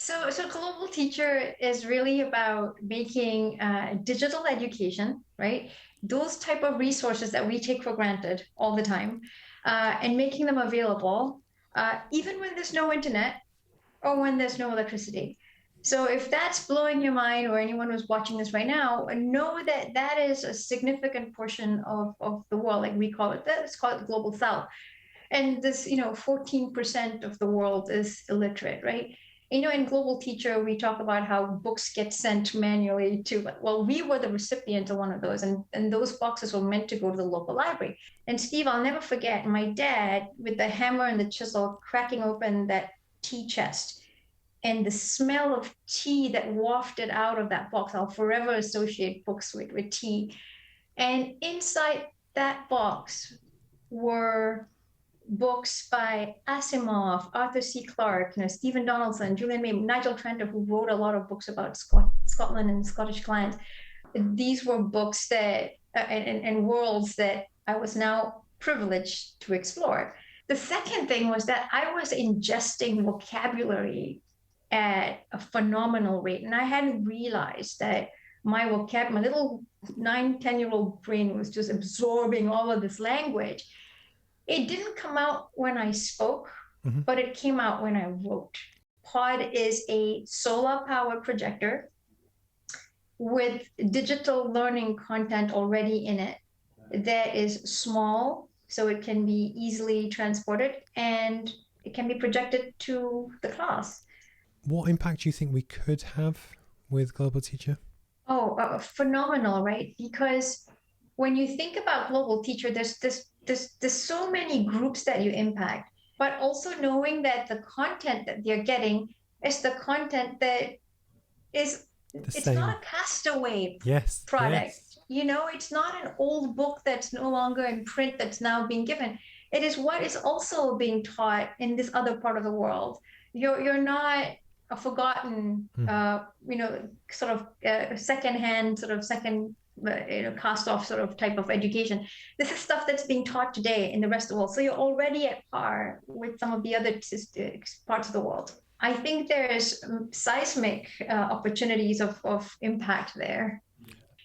So Global Teacher is really about making digital education, right? Those type of resources that we take for granted all the time, and making them available, even when there's no internet or when there's no electricity. So if that's blowing your mind, or anyone who's watching this right now, know that that is a significant portion of the world, like we call it, let's call it the global south. And this, 14% of the world is illiterate, right? In Global Teacher, we talk about how books get sent manually to, well, we were the recipient of one of those, and those boxes were meant to go to the local library. And Steve, I'll never forget my dad with the hammer and the chisel cracking open that tea chest, and the smell of tea that wafted out of that box. I'll forever associate books with tea. And inside that box were books by Asimov, Arthur C. Clarke, Stephen Donaldson, Julian May, Nigel Tranter, who wrote a lot of books about Scotland and Scottish clans. These were books that and worlds that I was now privileged to explore. The second thing was that I was ingesting vocabulary at a phenomenal rate, and I hadn't realized that my little 9, 10-year-old brain was just absorbing all of this language. It didn't come out when I spoke, but it came out when I wrote. Pod is a solar-powered projector with digital learning content already in it that is small, so it can be easily transported, and it can be projected to the class. What impact do you think we could have with Global Teacher? Oh, phenomenal, right? Because when you think about Global Teacher, there's so many groups that you impact, but also knowing that the content that they're getting is the content that is, it's not a castaway product. It's not an old book that's no longer in print that's now being given. It is what is also being taught in this other part of the world. You're not a forgotten, sort of secondhand, sort of second, cast off sort of type of education. This is stuff that's being taught today in the rest of the world. So you're already at par with some of the other parts of the world. I think there's seismic opportunities of impact there.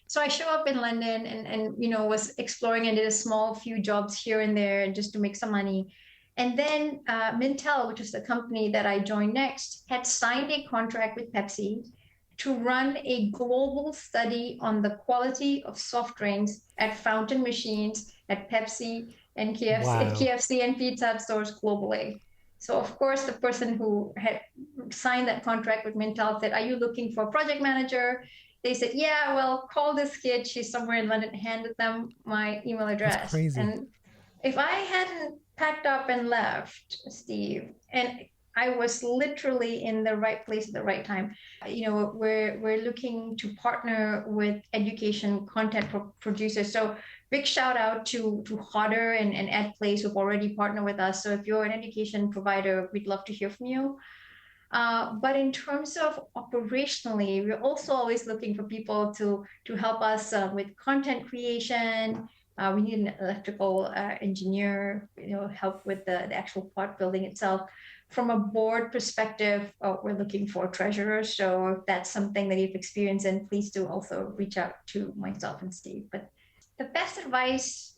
So I show up in London and was exploring and did a small few jobs here and there just to make some money. And then Mintel, which is the company that I joined next, had signed a contract with Pepsi to run a global study on the quality of soft drinks at fountain machines at Pepsi and KFC and Pizza Hut stores globally. So of course, the person who had signed that contract with Mintel said, "Are you looking for a project manager?" They said, "Yeah, well, call this kid. She's somewhere in London." Handed them my email address. That's crazy. And if I hadn't packed up and left, Steve, and I was literally in the right place at the right time. We're looking to partner with education content producers. So big shout out to Hodder and EdPlace who've already partnered with us. So if you're an education provider, we'd love to hear from you. But in terms of operationally, we're also always looking for people to help us with content creation. We need an electrical engineer, help with the actual pod building itself. From a board perspective, we're looking for treasurers. So if that's something that you've experienced, and please do also reach out to myself and Steve. But the best advice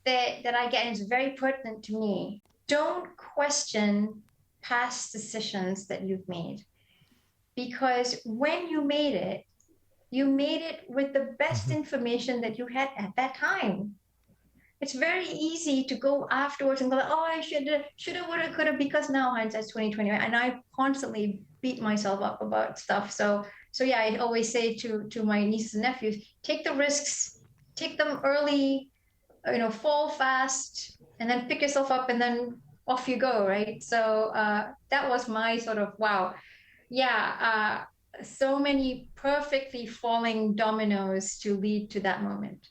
that I get is very pertinent to me. Don't question past decisions that you've made. Because when you made it with the best information that you had at that time. It's very easy to go afterwards and go, "Oh, I shoulda, woulda, coulda," because now hindsight's 2020, and I constantly beat myself up about stuff. So yeah, I always say to my nieces and nephews, take the risks, take them early, fall fast, and then pick yourself up, and then off you go, right? So that was my sort of wow, yeah. So many perfectly falling dominoes to lead to that moment.